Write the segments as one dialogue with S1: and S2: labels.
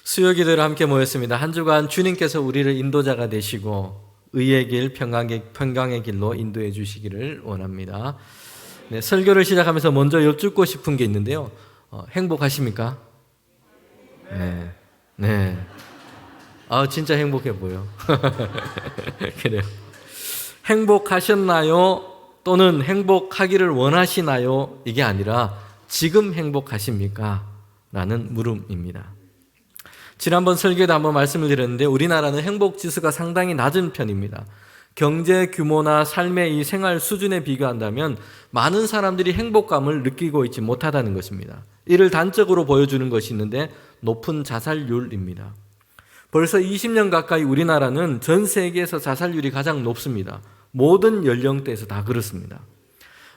S1: 수요기도로 함께 모였습니다. 한 주간 주님께서 우리를 인도자가 되시고 의의 길, 평강의 길로 인도해 주시기를 원합니다. 네, 설교를 시작하면서 먼저 여쭙고 싶은 게 있는데요. 행복하십니까? 네. 네. 진짜 행복해 보여. 그래요. 행복하셨나요? 또는 행복하기를 원하시나요? 이게 아니라 지금 행복하십니까? 라는 물음입니다. 지난번 설교에도 한번 말씀을 드렸는데 우리나라는 행복 지수가 상당히 낮은 편입니다. 경제 규모나 삶의 이 생활 수준에 비교한다면 많은 사람들이 행복감을 느끼고 있지 못하다는 것입니다. 이를 단적으로 보여주는 것이 있는데 높은 자살률입니다. 벌써 20년 가까이 우리나라는 전 세계에서 자살률이 가장 높습니다. 모든 연령대에서 다 그렇습니다.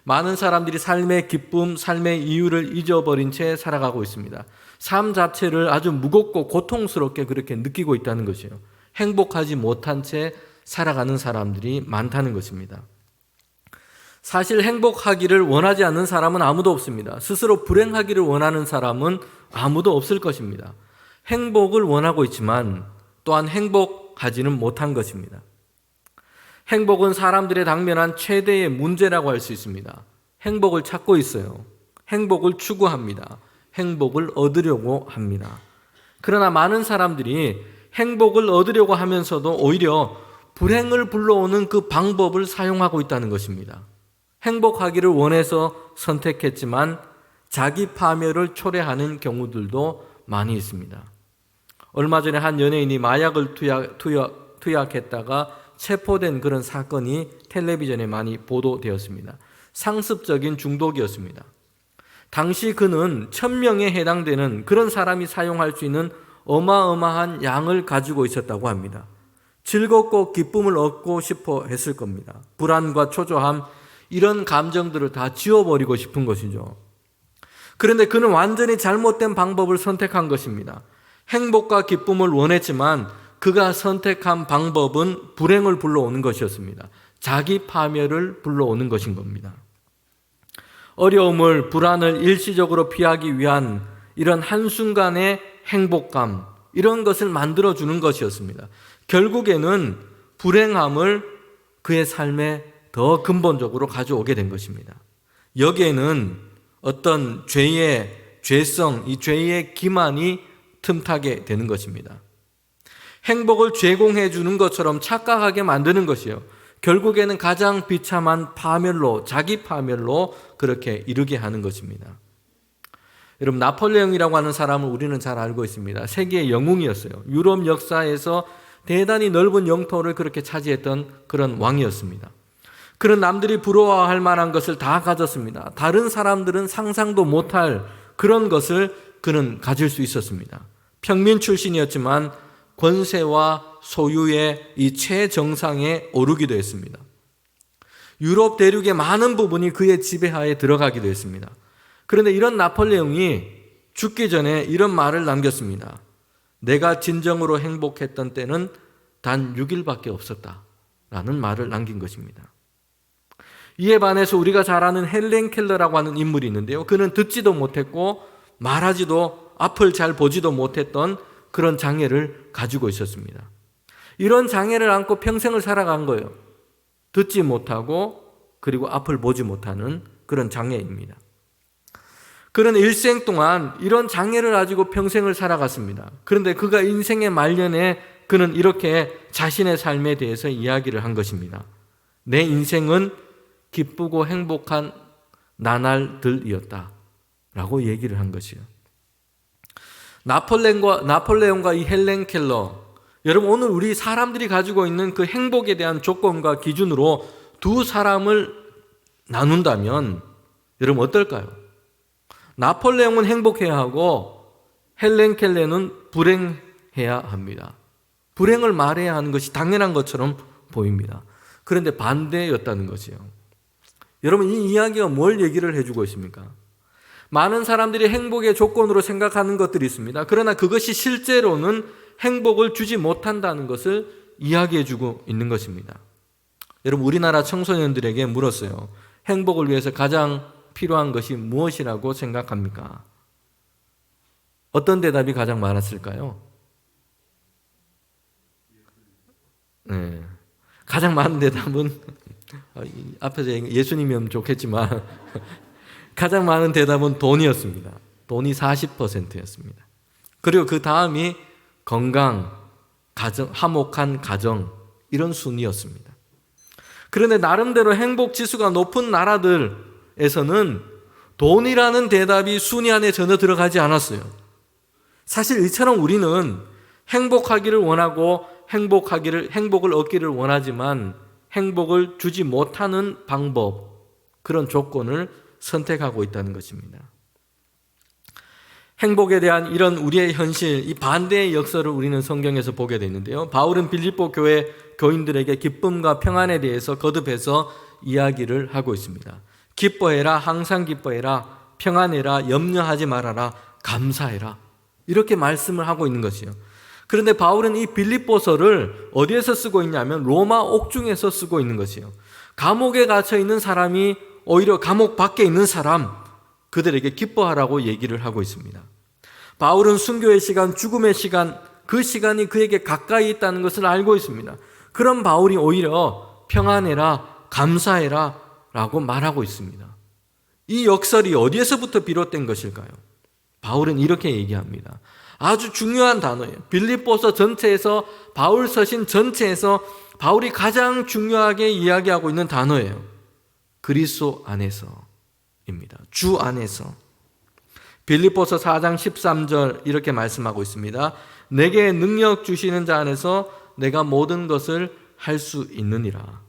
S1: 많은 사람들이 삶의 기쁨, 삶의 이유를 잊어버린 채 살아가고 있습니다. 삶 자체를 아주 무겁고 고통스럽게 그렇게 느끼고 있다는 것이에요. 행복하지 못한 채 살아가는 사람들이 많다는 것입니다. 사실 행복하기를 원하지 않는 사람은 아무도 없습니다. 스스로 불행하기를 원하는 사람은 아무도 없을 것입니다. 행복을 원하고 있지만 또한 행복하지는 못한 것입니다. 행복은 사람들의 당면한 최대의 문제라고 할 수 있습니다. 행복을 찾고 있어요. 행복을 추구합니다. 행복을 얻으려고 합니다. 그러나 많은 사람들이 행복을 얻으려고 하면서도 오히려 불행을 불러오는 그 방법을 사용하고 있다는 것입니다. 행복하기를 원해서 선택했지만 자기 파멸을 초래하는 경우들도 많이 있습니다. 얼마 전에 한 연예인이 마약을 투약했다가 체포된 그런 사건이 텔레비전에 많이 보도되었습니다. 상습적인 중독이었습니다. 당시 그는 1000명에 해당되는 그런 사람이 사용할 수 있는 어마어마한 양을 가지고 있었다고 합니다. 즐겁고 기쁨을 얻고 싶어 했을 겁니다. 불안과 초조함, 이런 감정들을 다 지워버리고 싶은 것이죠. 그런데 그는 완전히 잘못된 방법을 선택한 것입니다. 행복과 기쁨을 원했지만 그가 선택한 방법은 불행을 불러오는 것이었습니다. 자기 파멸을 불러오는 것인 겁니다. 어려움을, 불안을 일시적으로 피하기 위한 이런 한순간의 행복감, 이런 것을 만들어주는 것이었습니다. 결국에는 불행함을 그의 삶에 더 근본적으로 가져오게 된 것입니다. 여기에는 어떤 죄성, 이 죄의 기만이 틈타게 되는 것입니다. 행복을 제공해 주는 것처럼 착각하게 만드는 것이요. 결국에는 가장 비참한 파멸로, 자기 파멸로 그렇게 이르게 하는 것입니다. 여러분, 나폴레옹이라고 하는 사람을 우리는 잘 알고 있습니다. 세계의 영웅이었어요. 유럽 역사에서 대단히 넓은 영토를 그렇게 차지했던 그런 왕이었습니다. 그런 남들이 부러워할 만한 것을 다 가졌습니다. 다른 사람들은 상상도 못할 그런 것을 그는 가질 수 있었습니다. 평민 출신이었지만 권세와 소유의 이 최정상에 오르기도 했습니다. 유럽 대륙의 많은 부분이 그의 지배하에 들어가기도 했습니다. 그런데 이런 나폴레옹이 죽기 전에 이런 말을 남겼습니다. 내가 진정으로 행복했던 때는 단 6일밖에 없었다 라는 말을 남긴 것입니다. 이에 반해서 우리가 잘 아는 헬렌 켈러라고 하는 인물이 있는데요. 그는 듣지도 못했고 말하지도 앞을 잘 보지도 못했던 그런 장애를 가지고 있었습니다. 이런 장애를 안고 평생을 살아간 거예요. 듣지 못하고 그리고 앞을 보지 못하는 그런 장애입니다. 그는 일생 동안 이런 장애를 가지고 평생을 살아갔습니다. 그런데 그가 인생의 말년에 그는 이렇게 자신의 삶에 대해서 이야기를 한 것입니다. 내 인생은 기쁘고 행복한 나날들이었다 라고 얘기를 한 것이요. 나폴레옹과 이 헬렌 켈러, 여러분 오늘 우리 사람들이 가지고 있는 그 행복에 대한 조건과 기준으로 두 사람을 나눈다면 여러분 어떨까요? 나폴레옹은 행복해야 하고 헬렌 켈러는 불행해야 합니다. 불행을 말해야 하는 것이 당연한 것처럼 보입니다. 그런데 반대였다는 것이에요. 여러분 이 이야기가 뭘 얘기를 해주고 있습니까? 많은 사람들이 행복의 조건으로 생각하는 것들이 있습니다. 그러나 그것이 실제로는 행복을 주지 못한다는 것을 이야기해주고 있는 것입니다. 여러분 우리나라 청소년들에게 물었어요. 행복을 위해서 가장 필요한 것이 무엇이라고 생각합니까? 어떤 대답이 가장 많았을까요? 네. 가장 많은 대답은 앞에서 예수님이면 좋겠지만 가장 많은 대답은 돈이었습니다. 돈이 40%였습니다. 그리고 그 다음이 건강, 가정, 화목한 가정 이런 순위였습니다. 그런데 나름대로 행복 지수가 높은 나라들에서는 돈이라는 대답이 순위 안에 전혀 들어가지 않았어요. 사실 이처럼 우리는 행복하기를 원하고 행복을 얻기를 원하지만 행복을 주지 못하는 방법, 그런 조건을 선택하고 있다는 것입니다. 행복에 대한 이런 우리의 현실, 이 반대의 역사를 우리는 성경에서 보게 되는데요. 바울은 빌립보 교회 교인들에게 기쁨과 평안에 대해서 거듭해서 이야기를 하고 있습니다. 기뻐해라, 항상 기뻐해라, 평안해라, 염려하지 말아라, 감사해라. 이렇게 말씀을 하고 있는 것이요. 그런데 바울은 이 빌립보서를 어디에서 쓰고 있냐면 로마 옥중에서 쓰고 있는 것이요. 감옥에 갇혀 있는 사람이 오히려 감옥 밖에 있는 사람, 그들에게 기뻐하라고 얘기를 하고 있습니다. 바울은 순교의 시간, 죽음의 시간, 그 시간이 그에게 가까이 있다는 것을 알고 있습니다. 그런 바울이 오히려 평안해라, 감사해라 라고 말하고 있습니다. 이 역설이 어디에서부터 비롯된 것일까요? 바울은 이렇게 얘기합니다. 아주 중요한 단어예요. 빌립보서 전체에서, 바울 서신 전체에서 바울이 가장 중요하게 이야기하고 있는 단어예요. 그리스도 안에서입니다. 주 안에서. 빌립보서 4장 13절 이렇게 말씀하고 있습니다. 내게 능력 주시는 자 안에서 내가 모든 것을 할 수 있느니라.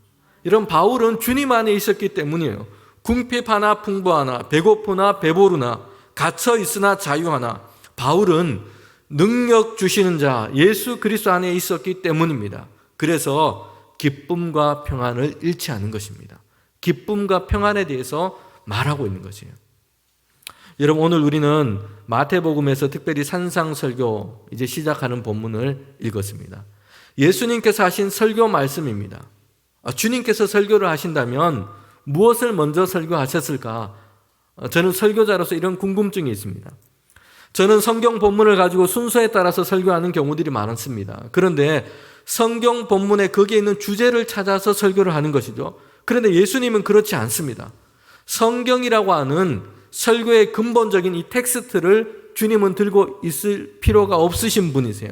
S1: 이런 바울은 주님 안에 있었기 때문이에요. 궁핍하나 풍부하나, 배고프나 배부르나, 갇혀 있으나 자유하나, 바울은 능력 주시는 자 예수 그리스도 안에 있었기 때문입니다. 그래서 기쁨과 평안을 잃지 않은 것입니다. 기쁨과 평안에 대해서 말하고 있는 것이에요. 여러분, 오늘 우리는 마태복음에서 특별히 산상설교 이제 시작하는 본문을 읽었습니다. 예수님께서 하신 설교 말씀입니다. 주님께서 설교를 하신다면 무엇을 먼저 설교하셨을까? 저는 설교자로서 이런 궁금증이 있습니다. 저는 성경 본문을 가지고 순서에 따라서 설교하는 경우들이 많습니다. 그런데 성경 본문에 거기에 있는 주제를 찾아서 설교를 하는 것이죠. 그런데 예수님은 그렇지 않습니다. 성경이라고 하는 설교의 근본적인 이 텍스트를 주님은 들고 있을 필요가 없으신 분이세요.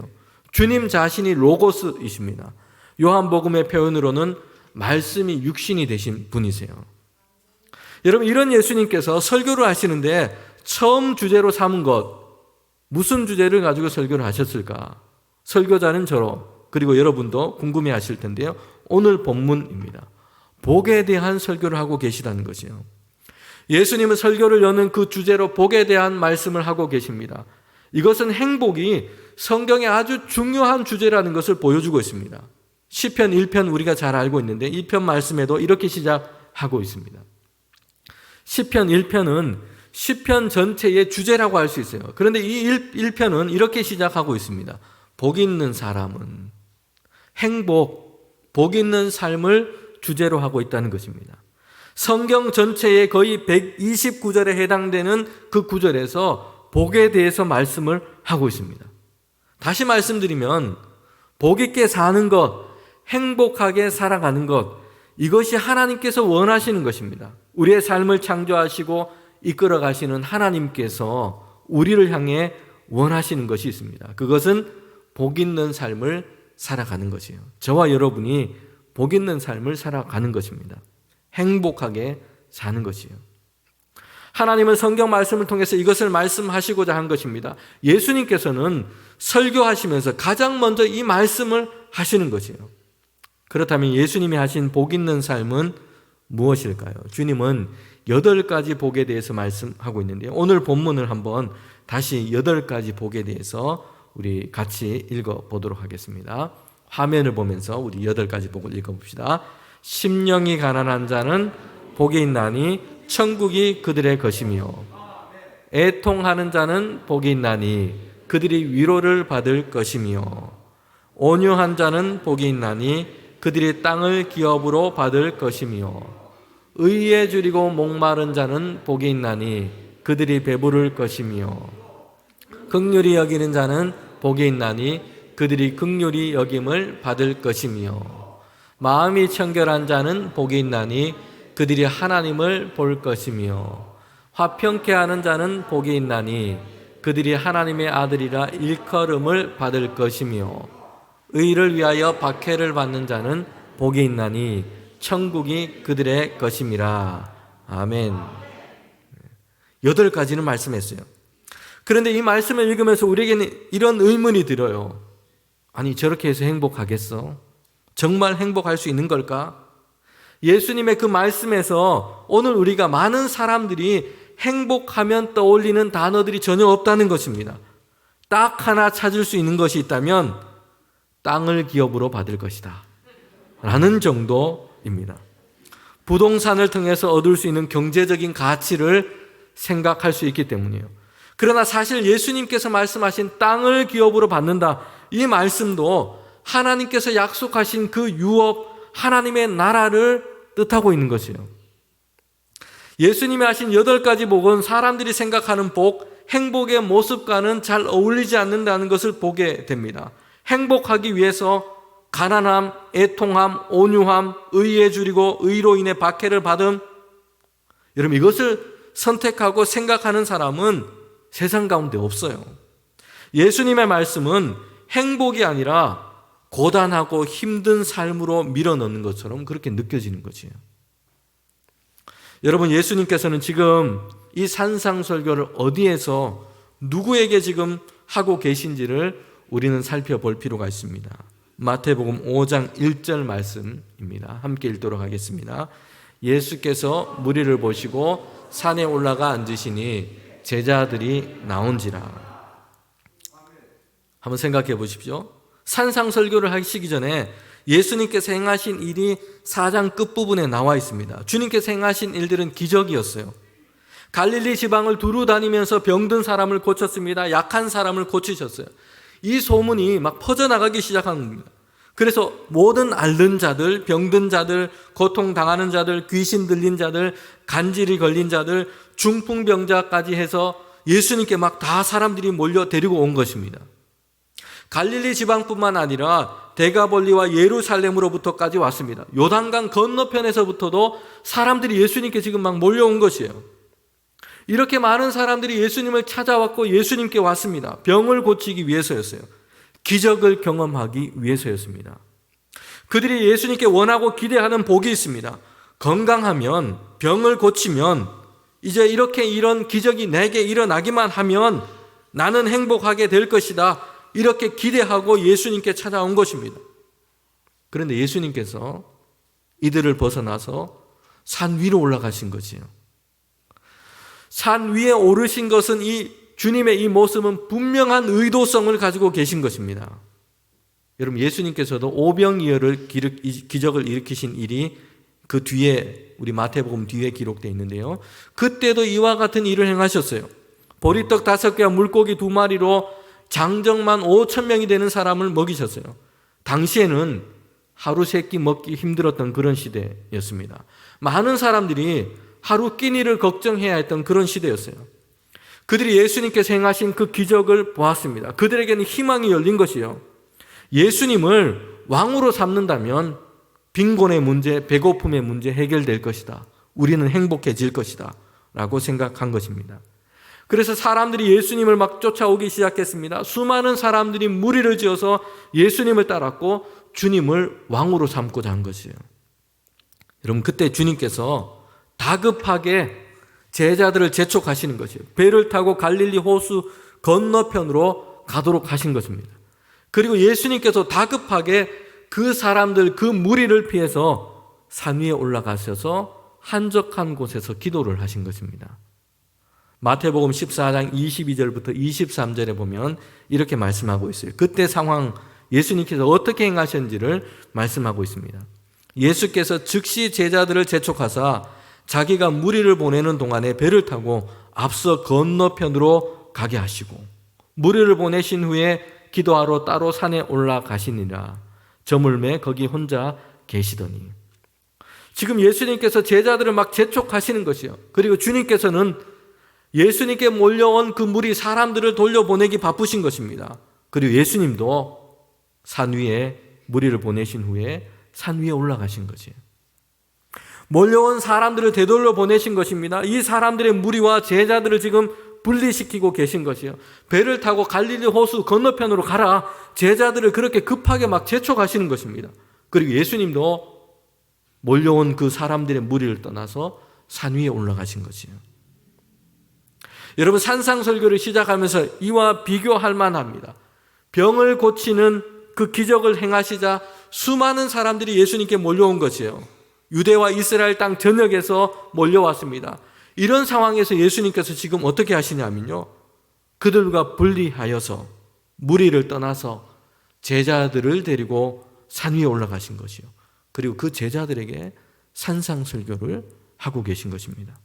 S1: 주님 자신이 로고스이십니다. 요한복음의 표현으로는 말씀이 육신이 되신 분이세요. 여러분, 이런 예수님께서 설교를 하시는데 처음 주제로 삼은 것, 무슨 주제를 가지고 설교를 하셨을까? 설교자는 저로, 그리고 여러분도 궁금해 하실 텐데요. 오늘 본문입니다. 복에 대한 설교를 하고 계시다는 것이요. 예수님은 설교를 여는 그 주제로 복에 대한 말씀을 하고 계십니다. 이것은 행복이 성경의 아주 중요한 주제라는 것을 보여주고 있습니다. 시편 1편 우리가 잘 알고 있는데 이 편 말씀에도 이렇게 시작하고 있습니다. 시편 1편은 시편 전체의 주제라고 할 수 있어요. 그런데 이 1편은 이렇게 시작하고 있습니다. 복 있는 사람은, 행복, 복 있는 삶을 주제로 하고 있다는 것입니다. 성경 전체의 거의 129절에 해당되는 그 구절에서 복에 대해서 말씀을 하고 있습니다. 다시 말씀드리면 복 있게 사는 것, 행복하게 살아가는 것, 이것이 하나님께서 원하시는 것입니다. 우리의 삶을 창조하시고 이끌어 가시는 하나님께서 우리를 향해 원하시는 것이 있습니다. 그것은 복 있는 삶을 살아가는 것이에요. 저와 여러분이 복 있는 삶을 살아가는 것입니다. 행복하게 사는 것이에요. 하나님은 성경 말씀을 통해서 이것을 말씀하시고자 한 것입니다. 예수님께서는 설교하시면서 가장 먼저 이 말씀을 하시는 것이에요. 그렇다면 예수님이 하신 복 있는 삶은 무엇일까요? 주님은 8가지 복에 대해서 말씀하고 있는데요. 오늘 본문을 한번 다시 8가지 복에 대해서 우리 같이 읽어보도록 하겠습니다. 화면을 보면서 우리 8가지 복을 읽어봅시다. 심령이 가난한 자는 복이 있나니 천국이 그들의 것이며, 애통하는 자는 복이 있나니 그들이 위로를 받을 것이며, 온유한 자는 복이 있나니 그들이 땅을 기업으로 받을 것이며, 의에 줄이고 목마른 자는 복이 있나니 그들이 배부를 것이며, 긍휼히 여기는 자는 복이 있나니 그들이 긍휼히 여김을 받을 것이며, 마음이 청결한 자는 복이 있나니 그들이 하나님을 볼 것이며 화평케 하는 자는 복이 있나니 그들이 하나님의 아들이라 일컬음을 받을 것이며 의를 위하여 박해를 받는 자는 복이 있나니 천국이 그들의 것임이라. 아멘. 8가지는 말씀했어요. 그런데 이 말씀을 읽으면서 우리에게는 이런 의문이 들어요. 아니, 저렇게 해서 행복하겠어? 정말 행복할 수 있는 걸까? 예수님의 그 말씀에서 오늘 우리가 많은 사람들이 행복하면 떠올리는 단어들이 전혀 없다는 것입니다. 딱 하나 찾을 수 있는 것이 있다면 땅을 기업으로 받을 것이다 라는 정도입니다. 부동산을 통해서 얻을 수 있는 경제적인 가치를 생각할 수 있기 때문이에요. 그러나 사실 예수님께서 말씀하신 땅을 기업으로 받는다, 이 말씀도 하나님께서 약속하신 그 유업, 하나님의 나라를 뜻하고 있는 것이에요. 예수님이 하신 8가지 복은 사람들이 생각하는 복, 행복의 모습과는 잘 어울리지 않는다는 것을 보게 됩니다. 행복하기 위해서 가난함, 애통함, 온유함, 의에 줄이고 의로 인해 박해를 받음, 여러분 이것을 선택하고 생각하는 사람은 세상 가운데 없어요. 예수님의 말씀은 행복이 아니라 고단하고 힘든 삶으로 밀어넣는 것처럼 그렇게 느껴지는 거지요. 여러분, 예수님께서는 지금 이 산상설교를 어디에서 누구에게 지금 하고 계신지를 우리는 살펴볼 필요가 있습니다. 마태복음 5장 1절 말씀입니다. 함께 읽도록 하겠습니다. 예수께서 무리를 보시고 산에 올라가 앉으시니 제자들이 나온지라. 한번 생각해 보십시오. 산상설교를 하시기 전에 예수님께서 행하신 일이 4장 끝부분에 나와 있습니다. 주님께서 행하신 일들은 기적이었어요. 갈릴리 지방을 두루 다니면서 병든 사람을 고쳤습니다. 약한 사람을 고치셨어요. 이 소문이 막 퍼져나가기 시작한 겁니다. 그래서 모든 앓는 자들, 병든 자들, 고통당하는 자들, 귀신 들린 자들, 간질이 걸린 자들, 중풍병자까지 해서 예수님께 막 다 사람들이 몰려 데리고 온 것입니다. 갈릴리 지방뿐만 아니라 데가볼리와 예루살렘으로부터까지 왔습니다. 요단강 건너편에서부터도 사람들이 예수님께 지금 막 몰려온 것이에요. 이렇게 많은 사람들이 예수님을 찾아왔고 예수님께 왔습니다. 병을 고치기 위해서였어요. 기적을 경험하기 위해서였습니다. 그들이 예수님께 원하고 기대하는 복이 있습니다. 건강하면, 병을 고치면, 이제 이렇게 이런 기적이 내게 일어나기만 하면 나는 행복하게 될 것이다, 이렇게 기대하고 예수님께 찾아온 것입니다. 그런데 예수님께서 이들을 벗어나서 산 위로 올라가신 거지요. 산 위에 오르신 것은 이 주님의 이 모습은 분명한 의도성을 가지고 계신 것입니다. 여러분, 예수님께서도 오병이어를 기적을 일으키신 일이 그 뒤에, 우리 마태복음 뒤에 기록되어 있는데요. 그때도 이와 같은 일을 행하셨어요. 보리떡 5개와 물고기 2마리로 장정만 5,000명이 되는 사람을 먹이셨어요. 당시에는 하루 3끼 먹기 힘들었던 그런 시대였습니다. 많은 사람들이 하루 끼니를 걱정해야 했던 그런 시대였어요. 그들이 예수님께서 행하신 그 기적을 보았습니다. 그들에게는 희망이 열린 것이요. 예수님을 왕으로 삼는다면 빈곤의 문제, 배고픔의 문제 해결될 것이다. 우리는 행복해질 것이다 라고 생각한 것입니다. 그래서 사람들이 예수님을 막 쫓아오기 시작했습니다. 수많은 사람들이 무리를 지어서 예수님을 따랐고 주님을 왕으로 삼고자 한 것이에요. 여러분, 그때 주님께서 다급하게 제자들을 재촉하시는 것이에요. 배를 타고 갈릴리 호수 건너편으로 가도록 하신 것입니다. 그리고 예수님께서 다급하게 그 사람들, 그 무리를 피해서 산 위에 올라가셔서 한적한 곳에서 기도를 하신 것입니다. 마태복음 14장 22절부터 23절에 보면 이렇게 말씀하고 있어요. 그때 상황, 예수님께서 어떻게 행하셨는지를 말씀하고 있습니다. 예수께서 즉시 제자들을 재촉하사 자기가 무리를 보내는 동안에 배를 타고 앞서 건너편으로 가게 하시고 무리를 보내신 후에 기도하러 따로 산에 올라가시니라. 저물매 거기 혼자 계시더니. 지금 예수님께서 제자들을 막 재촉하시는 것이요. 그리고 주님께서는 예수님께 몰려온 그 무리 사람들을 돌려보내기 바쁘신 것입니다. 그리고 예수님도 산 위에 무리를 보내신 후에 산 위에 올라가신 거지. 몰려온 사람들을 되돌려 보내신 것입니다. 이 사람들의 무리와 제자들을 지금 분리시키고 계신 것이요. 배를 타고 갈릴리 호수 건너편으로 가라. 제자들을 그렇게 급하게 막 재촉하시는 것입니다. 그리고 예수님도 몰려온 그 사람들의 무리를 떠나서 산 위에 올라가신 것이에요. 여러분, 산상설교를 시작하면서 이와 비교할 만합니다. 병을 고치는 그 기적을 행하시자 수많은 사람들이 예수님께 몰려온 것이에요. 유대와 이스라엘 땅 전역에서 몰려왔습니다. 이런 상황에서 예수님께서 지금 어떻게 하시냐면요, 그들과 분리하여서 무리를 떠나서 제자들을 데리고 산 위에 올라가신 것이요. 그리고 그 제자들에게 산상설교를 하고 계신 것입니다.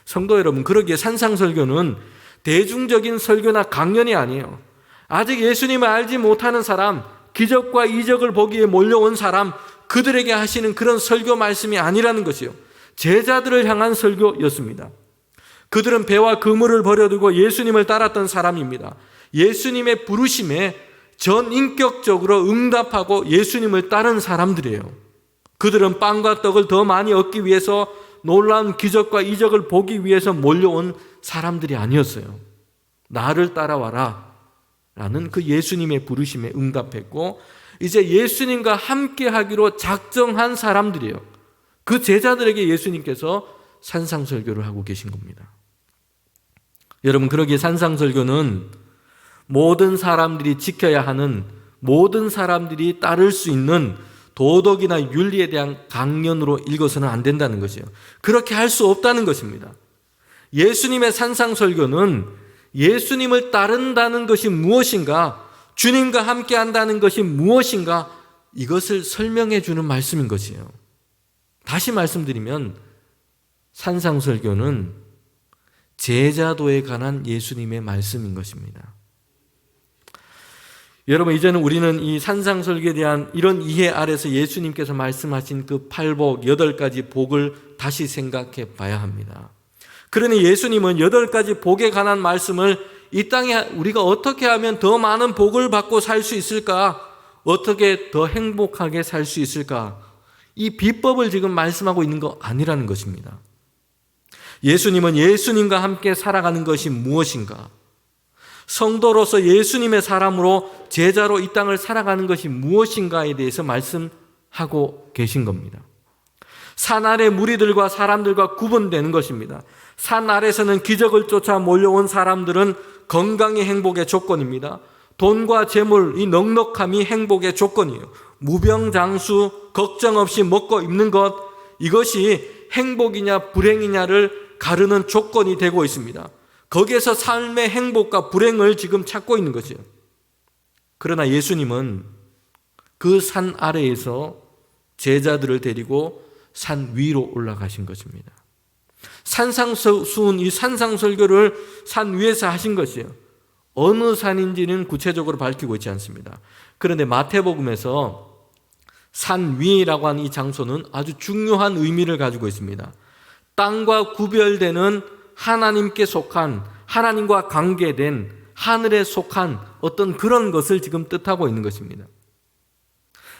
S1: 성도 여러분, 그러기에 산상설교는 대중적인 설교나 강연이 아니에요. 아직 예수님을 알지 못하는 사람, 기적과 이적을 보기 위해 몰려온 사람, 그들에게 하시는 그런 설교 말씀이 아니라는 것이요, 제자들을 향한 설교였습니다. 그들은 배와 그물을 버려두고 예수님을 따랐던 사람입니다. 예수님의 부르심에 전인격적으로 응답하고 예수님을 따른 사람들이에요. 그들은 빵과 떡을 더 많이 얻기 위해서, 놀라운 기적과 이적을 보기 위해서 몰려온 사람들이 아니었어요. 나를 따라와라 라는 그 예수님의 부르심에 응답했고, 이제 예수님과 함께 하기로 작정한 사람들이에요. 그 제자들에게 예수님께서 산상설교를 하고 계신 겁니다. 여러분, 그러기에 산상설교는 모든 사람들이 지켜야 하는, 모든 사람들이 따를 수 있는 도덕이나 윤리에 대한 강연으로 읽어서는 안 된다는 것이에요. 그렇게 할 수 없다는 것입니다. 예수님의 산상설교는 예수님을 따른다는 것이 무엇인가, 주님과 함께 한다는 것이 무엇인가, 이것을 설명해 주는 말씀인 것이에요. 다시 말씀드리면 산상설교는 제자도에 관한 예수님의 말씀인 것입니다. 여러분, 이제는 우리는 이 산상설교에 대한 이런 이해 아래서 예수님께서 말씀하신 그 8복, 8가지 복을 다시 생각해 봐야 합니다. 그러니 예수님은 8가지 복에 관한 말씀을 이 땅에 우리가 어떻게 하면 더 많은 복을 받고 살 수 있을까? 어떻게 더 행복하게 살 수 있을까? 이 비법을 지금 말씀하고 있는 거 아니라는 것입니다. 예수님은 예수님과 함께 살아가는 것이 무엇인가? 성도로서 예수님의 사람으로 제자로 이 땅을 살아가는 것이 무엇인가에 대해서 말씀하고 계신 겁니다. 산 아래 무리들과 사람들과 구분되는 것입니다. 산 아래서는 기적을 쫓아 몰려온 사람들은 건강이 행복의 조건입니다. 돈과 재물, 이 넉넉함이 행복의 조건이에요. 무병장수, 걱정 없이 먹고 입는 것, 이것이 행복이냐 불행이냐를 가르는 조건이 되고 있습니다. 거기에서 삶의 행복과 불행을 지금 찾고 있는 거죠. 그러나 예수님은 그 산 아래에서 제자들을 데리고 산 위로 올라가신 것입니다. 산상수훈, 이 산상설교를 산 위에서 하신 것이에요. 어느 산인지는 구체적으로 밝히고 있지 않습니다. 그런데 마태복음에서 산 위라고 하는 이 장소는 아주 중요한 의미를 가지고 있습니다. 땅과 구별되는 하나님께 속한, 하나님과 관계된, 하늘에 속한 어떤 그런 것을 지금 뜻하고 있는 것입니다.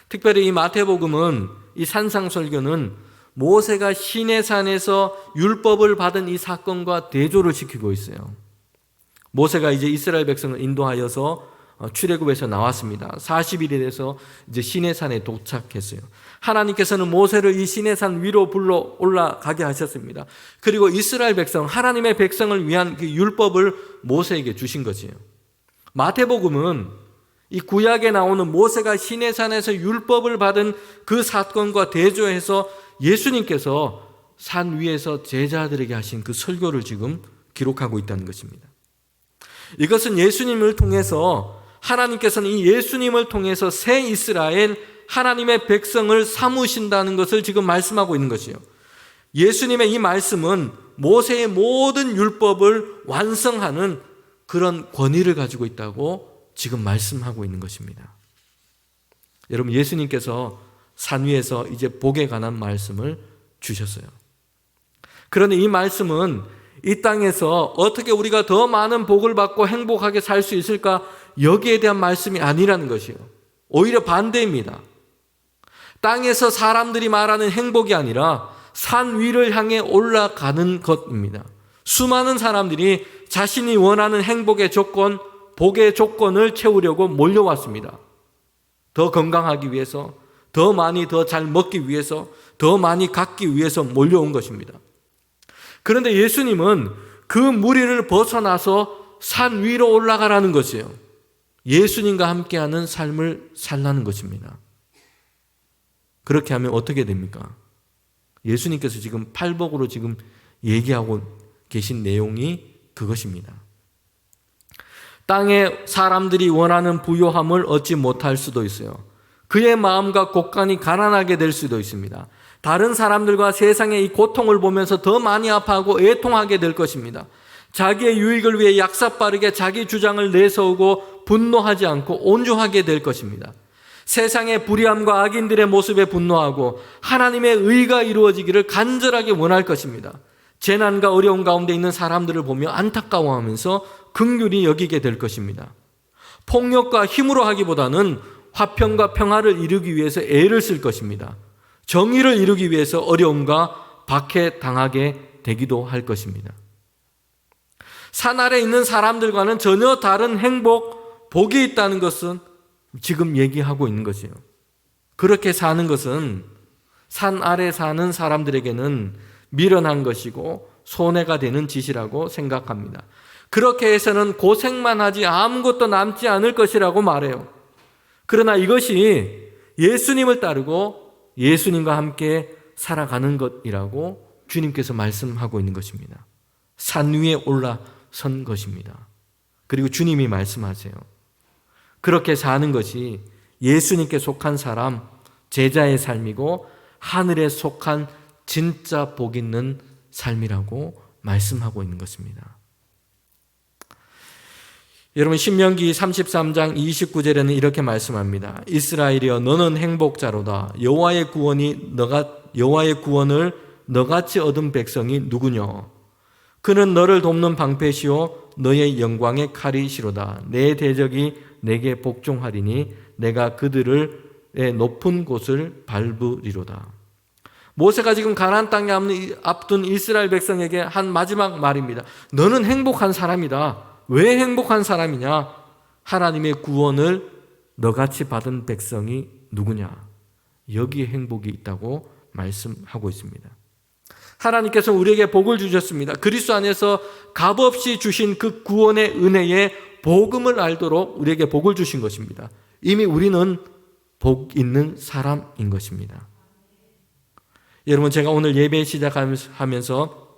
S1: 특별히 이 마태복음은, 이 산상설교는 모세가 시내산에서 율법을 받은 이 사건과 대조를 시키고 있어요. 모세가 이제 이스라엘 백성을 인도하여서 출애굽에서 나왔습니다. 40일이 돼서 이제 시내산에 도착했어요. 하나님께서는 모세를 이 시내산 위로 불러 올라가게 하셨습니다. 그리고 이스라엘 백성, 하나님의 백성을 위한 그 율법을 모세에게 주신 것이에요. 마태복음은 이 구약에 나오는 모세가 시내산에서 율법을 받은 그 사건과 대조해서 예수님께서 산 위에서 제자들에게 하신 그 설교를 지금 기록하고 있다는 것입니다. 이것은 예수님을 통해서, 하나님께서는 이 예수님을 통해서 새 이스라엘, 하나님의 백성을 삼으신다는 것을 지금 말씀하고 있는 것이에요. 예수님의 이 말씀은 모세의 모든 율법을 완성하는 그런 권위를 가지고 있다고 지금 말씀하고 있는 것입니다. 여러분, 예수님께서 산 위에서 이제 복에 관한 말씀을 주셨어요. 그런데 이 말씀은 이 땅에서 어떻게 우리가 더 많은 복을 받고 행복하게 살 수 있을까, 여기에 대한 말씀이 아니라는 것이에요. 오히려 반대입니다. 땅에서 사람들이 말하는 행복이 아니라 산 위를 향해 올라가는 것입니다. 수많은 사람들이 자신이 원하는 행복의 조건, 복의 조건을 채우려고 몰려왔습니다. 더 건강하기 위해서, 더 많이 더 잘 먹기 위해서, 더 많이 갖기 위해서 몰려온 것입니다. 그런데 예수님은 그 무리를 벗어나서 산 위로 올라가라는 것이에요. 예수님과 함께하는 삶을 살라는 것입니다. 그렇게 하면 어떻게 됩니까? 예수님께서 지금 팔복으로 지금 얘기하고 계신 내용이 그것입니다. 땅에 사람들이 원하는 부요함을 얻지 못할 수도 있어요. 그의 마음과 곳간이 가난하게 될 수도 있습니다. 다른 사람들과 세상의 이 고통을 보면서 더 많이 아파하고 애통하게 될 것입니다. 자기의 유익을 위해 약삭빠르게 자기 주장을 내세우고 분노하지 않고 온주하게 될 것입니다. 세상의 불의함과 악인들의 모습에 분노하고 하나님의 의가 이루어지기를 간절하게 원할 것입니다. 재난과 어려운 가운데 있는 사람들을 보며 안타까워하면서 긍휼히 여기게 될 것입니다. 폭력과 힘으로 하기보다는 화평과 평화를 이루기 위해서 애를 쓸 것입니다. 정의를 이루기 위해서 어려움과 박해당하게 되기도 할 것입니다. 산 아래 있는 사람들과는 전혀 다른 행복, 복이 있다는 것은 지금 얘기하고 있는 것이에요. 그렇게 사는 것은 산 아래 사는 사람들에게는 미련한 것이고 손해가 되는 짓이라고 생각합니다. 그렇게 해서는 고생만 하지 아무것도 남지 않을 것이라고 말해요. 그러나 이것이 예수님을 따르고 예수님과 함께 살아가는 것이라고 주님께서 말씀하고 있는 것입니다. 산 위에 올라선 것입니다. 그리고 주님이 말씀하세요. 그렇게 사는 것이 예수님께 속한 사람, 제자의 삶이고 하늘에 속한 진짜 복 있는 삶이라고 말씀하고 있는 것입니다. 여러분 신명기 33장 29절에는 이렇게 말씀합니다. 이스라엘이여 너는 행복자로다. 여호와의 구원을 너같이 얻은 백성이 누구냐? 그는 너를 돕는 방패시오 너의 영광의 칼이시로다. 내 대적이 내게 복종하리니 내가 그들의 높은 곳을 밟으리로다. 모세가 지금 가나안 땅에 앞둔 이스라엘 백성에게 한 마지막 말입니다. 너는 행복한 사람이다. 왜 행복한 사람이냐? 하나님의 구원을 너같이 받은 백성이 누구냐? 여기에 행복이 있다고 말씀하고 있습니다. 하나님께서 우리에게 복을 주셨습니다. 그리스도 안에서 값없이 주신 그 구원의 은혜에 복음을 알도록 우리에게 복을 주신 것입니다. 이미 우리는 복 있는 사람인 것입니다. 여러분 제가 오늘 예배 시작하면서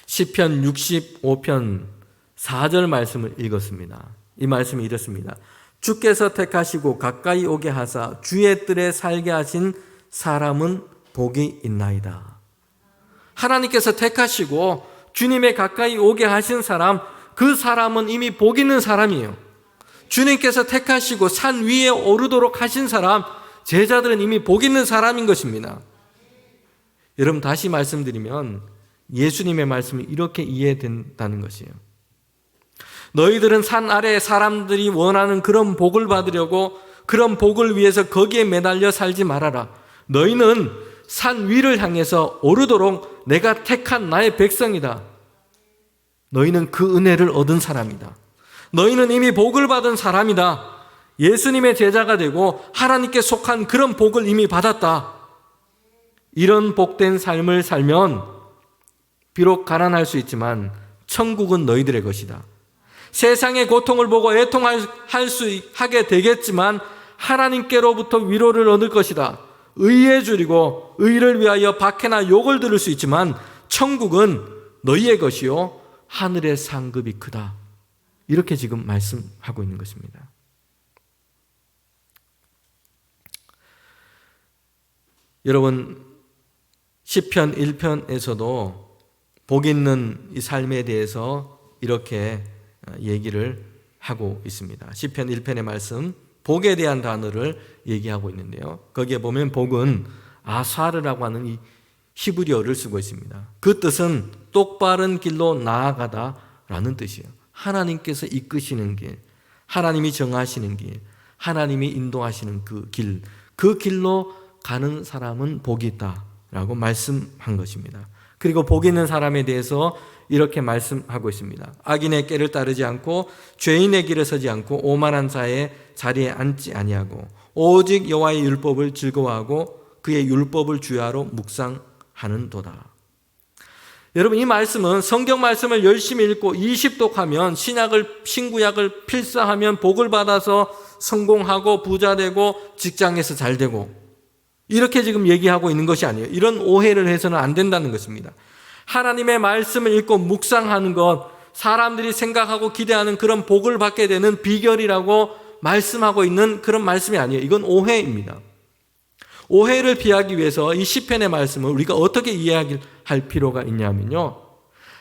S1: 시편 65편 4절 말씀을 읽었습니다. 이 말씀이 이렇습니다. 주께서 택하시고 가까이 오게 하사 주의 뜰에 살게 하신 사람은 복이 있나이다. 하나님께서 택하시고 주님의 가까이 오게 하신 사람, 그 사람은 이미 복 있는 사람이에요. 주님께서 택하시고 산 위에 오르도록 하신 사람, 제자들은 이미 복 있는 사람인 것입니다. 여러분 다시 말씀드리면 예수님의 말씀이 이렇게 이해된다는 것이에요. 너희들은 산 아래 사람들이 원하는 그런 복을 받으려고 그런 복을 위해서 거기에 매달려 살지 말아라. 너희는 산 위를 향해서 오르도록 내가 택한 나의 백성이다. 너희는 그 은혜를 얻은 사람이다. 너희는 이미 복을 받은 사람이다. 예수님의 제자가 되고 하나님께 속한 그런 복을 이미 받았다. 이런 복된 삶을 살면 비록 가난할 수 있지만 천국은 너희들의 것이다. 세상의 고통을 보고 애통하게 되겠지만 하나님께로부터 위로를 얻을 것이다. 의에 줄이고 의를 위하여 박해나 욕을 들을 수 있지만 천국은 너희의 것이요 하늘의 상급이 크다. 이렇게 지금 말씀하고 있는 것입니다. 여러분 시편 1편에서도 복 있는 이 삶에 대해서 이렇게 얘기를 하고 있습니다. 시편 1편의 말씀 복에 대한 단어를 얘기하고 있는데요. 거기에 보면 복은 아사르라고 하는 이 히브리어를 쓰고 있습니다. 그 뜻은 똑바른 길로 나아가다라는 뜻이에요. 하나님께서 이끄시는 길, 하나님이 정하시는 길, 하나님이 인도하시는 그 길로 가는 사람은 복이 있다라고 말씀한 것입니다. 그리고 복 있는 사람에 대해서 이렇게 말씀하고 있습니다. 악인의 꾀를 따르지 않고 죄인의 길에 서지 않고 오만한 자의 자리에 앉지 아니하고 오직 여호와의 율법을 즐거워하고 그의 율법을 주야로 묵상하는도다. 여러분, 이 말씀은 성경 말씀을 열심히 읽고 20독하면 신구약을 필사하면 복을 받아서 성공하고 부자되고 직장에서 잘되고 이렇게 지금 얘기하고 있는 것이 아니에요. 이런 오해를 해서는 안 된다는 것입니다. 하나님의 말씀을 읽고 묵상하는 것, 사람들이 생각하고 기대하는 그런 복을 받게 되는 비결이라고 말씀하고 있는 그런 말씀이 아니에요. 이건 오해입니다. 오해를 피하기 위해서 이 시편의 말씀을 우리가 어떻게 이해할 필요가 있냐면요,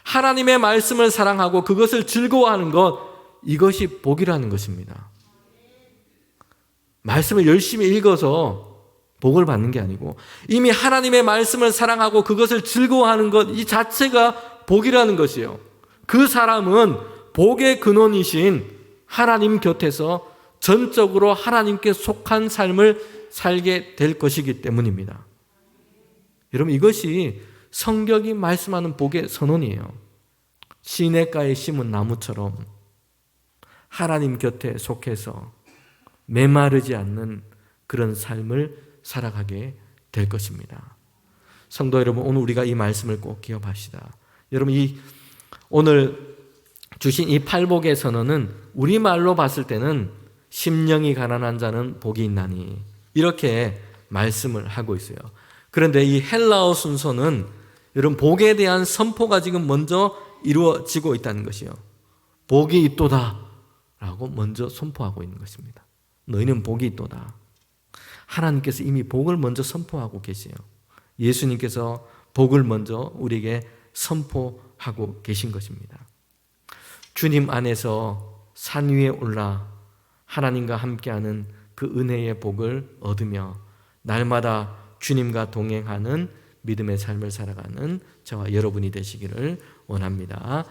S1: 하나님의 말씀을 사랑하고 그것을 즐거워하는 것, 이것이 복이라는 것입니다. 말씀을 열심히 읽어서 복을 받는 게 아니고 이미 하나님의 말씀을 사랑하고 그것을 즐거워하는 것, 이 자체가 복이라는 것이에요. 그 사람은 복의 근원이신 하나님 곁에서 전적으로 하나님께 속한 삶을 살게 될 것이기 때문입니다. 여러분, 이것이 성경이 말씀하는 복의 선언이에요. 시냇가에 심은 나무처럼 하나님 곁에 속해서 메마르지 않는 그런 삶을 살아가게 될 것입니다. 성도 여러분, 오늘 우리가 이 말씀을 꼭 기억합시다. 여러분, 오늘 주신 이 팔복의 선언은 우리말로 봤을 때는 심령이 가난한 자는 복이 있나니 이렇게 말씀을 하고 있어요. 그런데 이 헬라어 순서는 여러분, 복에 대한 선포가 지금 먼저 이루어지고 있다는 것이요. 복이 있도다 라고 먼저 선포하고 있는 것입니다. 너희는 복이 있도다. 하나님께서 이미 복을 먼저 선포하고 계세요. 예수님께서 복을 먼저 우리에게 선포하고 계신 것입니다. 주님 안에서 산 위에 올라 하나님과 함께하는 그 은혜의 복을 얻으며 날마다 주님과 동행하는 믿음의 삶을 살아가는 저와 여러분이 되시기를 원합니다.